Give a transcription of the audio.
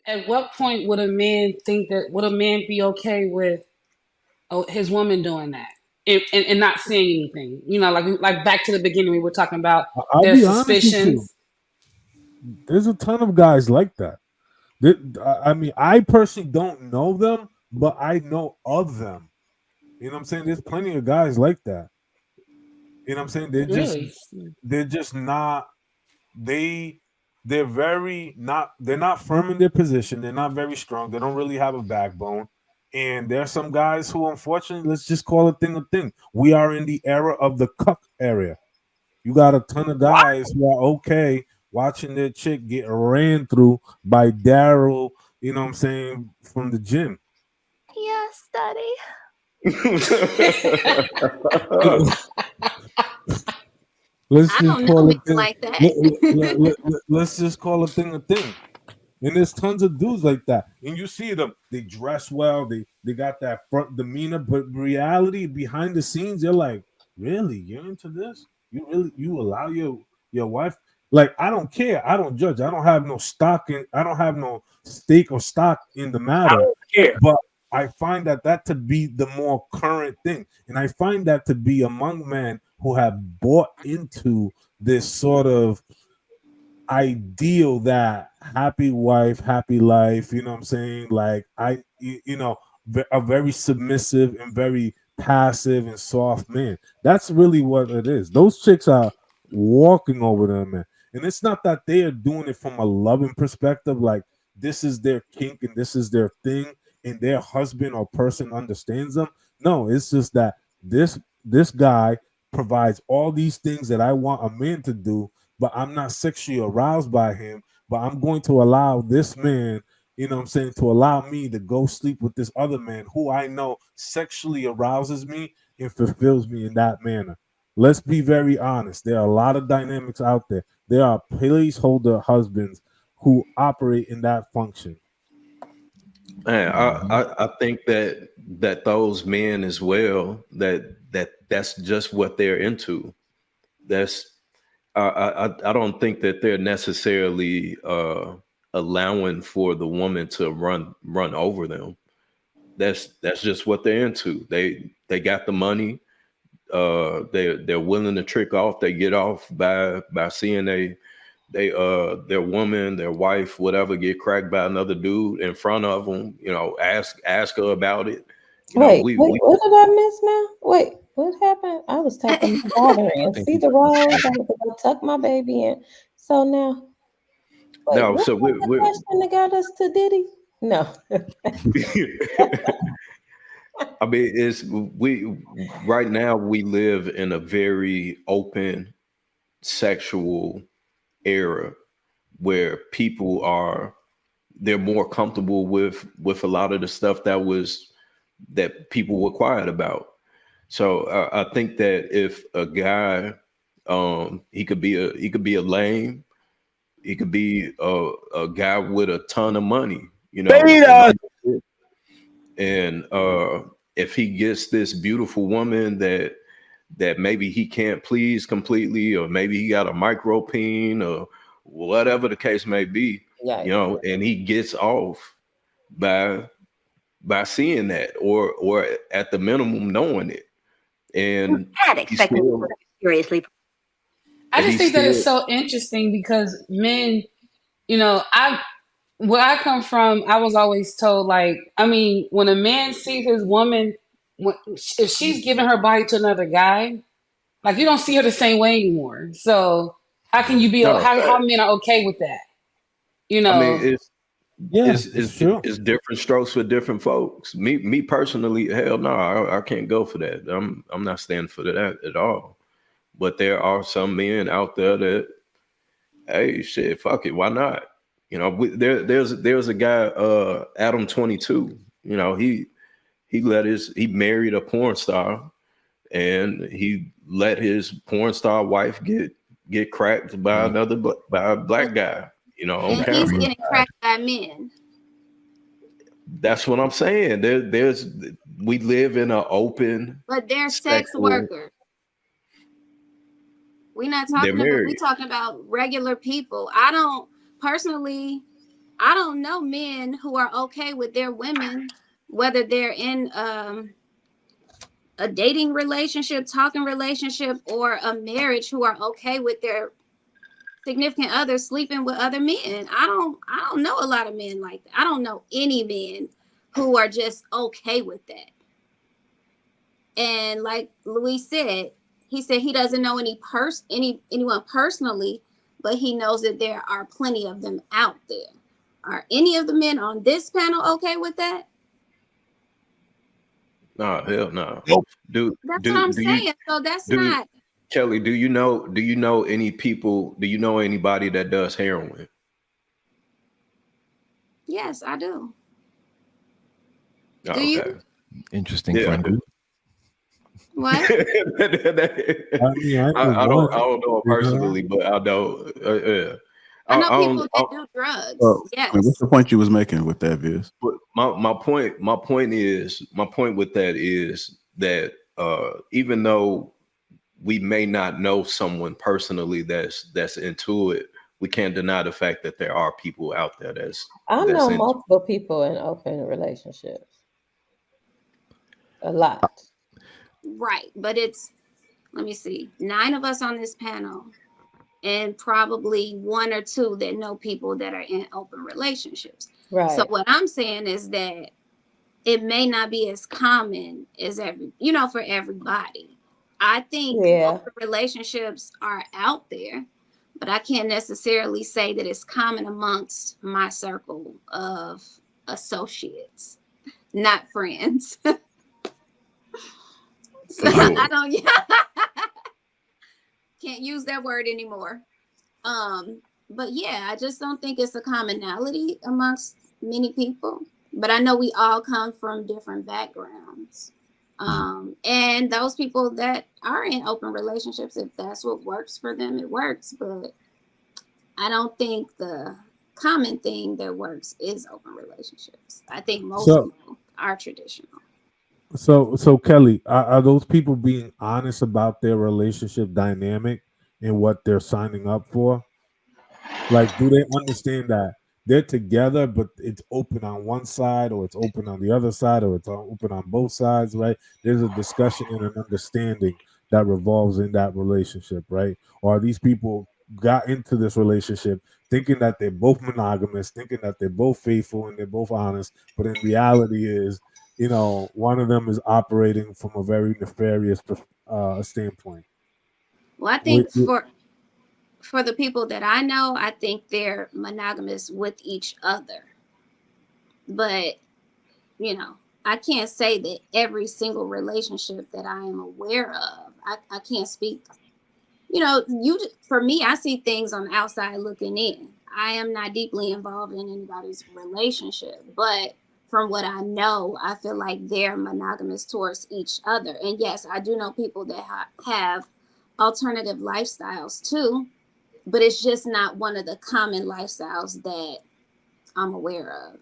At what point would a man think that? Would a man be okay with his woman doing that and not saying anything? You know, like back to the beginning, we were talking about I'll their be honest with you. suspicions. There's a ton of guys like that. I mean, I personally don't know them, but I know of them. You know what I'm saying? There's plenty of guys like that. You know what I'm saying? Really? They're just not they they're very not they're not firm in their position. They're not very strong. They don't really have a backbone. And there are some guys who, unfortunately, let's just call a thing a thing. We are in the era of the cuck area. You got a ton of guys who are okay watching their chick get ran through by Daryl, you know what I'm saying, from the gym. Yes, daddy. Let's I just don't know call men it thing. like that. Let's just call a thing a thing. And there's tons of dudes like that. And you see them, they dress well, they got that front demeanor, but reality behind the scenes, they're like, really? You're into this? You allow your wife? Like, I don't care. I don't judge. I don't have no stock in I don't have no stake or stock in the I matter. don't care. But I find that to be the more current thing. And I find that to be among men who have bought into this sort of ideal that happy wife, happy life, you know what I'm saying? Like a very submissive and very passive and soft man. That's really what it is. Those chicks are walking over them, man. And it's not that they are doing it from a loving perspective, like this is their kink and this is their thing, and their husband or person understands them. No, it's just that this guy provides all these things that I want a man to do, but I'm not sexually aroused by him. But I'm going to allow this man, you know what I'm saying, to allow me to go sleep with this other man who I know sexually arouses me and fulfills me in that manner. Let's be very honest. There are a lot of dynamics out there. There are placeholder husbands who operate in that function. Man, I think that those men as well, that's just what they're into. That's I don't think that they're necessarily allowing for the woman to run over them. That's just what they're into. They got the money. They're willing to trick off. They get off by seeing their woman, their wife, whatever, get cracked by another dude in front of them. You know, ask her about it. You know, Wait, we what did I miss now? Wait, what happened? I was tucking my daughter I in. think See the rolls? I had to go tuck my baby in. So now, wait, no. what So was the question that got us to Diddy? No. I mean, it's we right now we live in a very open sexual era where people they're more comfortable with a lot of the stuff that people were quiet about. So I think that if a guy, he could be a lame, he could be a guy with a ton of money, you know, Beta. and if he gets this beautiful woman that maybe he can't please completely, or maybe he got a micro peen or whatever the case may be, Yeah. and he gets off by seeing that, or at the minimum knowing it, and Can't he expect me to still take it seriously. I and just he think that it's still so interesting because men, I where I come from, I was always told, like, I mean, when a man sees his woman, if she's giving her body to another guy, like you don't see her the same way anymore. So how can you be? no. How men are okay with that? You I mean, know, Yeah, it's it's it's, true. it's different strokes for different folks. Me personally, hell no, I can't go for that. I'm not standing for that at all. But there are some men out there that, hey, shit, fuck it, why not? You know, there's a guy, Adam 22. You know, he married a porn star, and he let his porn star wife get cracked by by a black guy. You know, on And he's camera. getting cracked by men. That's what I'm saying. We live in an open But they're sex sexual. workers. We They're talking married. about regular people. I don't personally I don't know men who are okay with their women, whether they're in a dating relationship, talking relationship, or a marriage, who are okay with their significant others sleeping with other men. I don't know a lot of men like that. I don't know any men who are just okay with that. And like Louis said, he said he doesn't know anyone personally, but he knows that there are plenty of them out there. Are any of the men on this panel okay with that? No, hell no. Nope. That's what I'm saying. So that's do not. Kelly, do you know any people, do you know anybody that does heroin? Yes, I do. Oh, Do okay. you? Interesting Yeah, friend group. What? I mean, I I know one. don't know You personally, but I know. Yeah. I know I people don't. that do drugs. Well, Yes. what's the point you was making with that, Viz? But my point with that is that even though we may not know someone personally that's into it, we can't deny the fact that there are people out there I that's know into. multiple people in open relationships. A lot. Right. But it's, let me see, 9 of us on this panel, and probably 1 or 2 that know people that are in open relationships. Right. So what I'm saying is that it may not be as common as for everybody. I think open relationships are out there, but I can't necessarily say that it's common amongst my circle of associates, not friends. So Sure. I don't can't use that word anymore. But yeah, I just don't think it's a commonality amongst many people. But I know we all come from different backgrounds. And those people that are in open relationships, if that's what works for them, it works. But I don't think the common thing that works is open relationships. I think most people are traditional. So Kelly, are those people being honest about their relationship dynamic and what they're signing up for? Like, do they understand that they're together, but it's open on one side, or it's open on the other side, or it's open on both sides, right? There's a discussion and an understanding that revolves in that relationship, right? Or are these people got into this relationship thinking that they're both monogamous, thinking that they're both faithful and they're both honest, but in reality is, one of them is operating from a very nefarious standpoint. Well, I think for the people that I know, I think they're monogamous with each other. But, I can't say that every single relationship that I am aware of, I can't speak. For me, I see things on the outside looking in. I am not deeply involved in anybody's relationship, but from what I know, I feel like they're monogamous towards each other. And yes, I do know people that have alternative lifestyles too, but it's just not one of the common lifestyles that I'm aware of.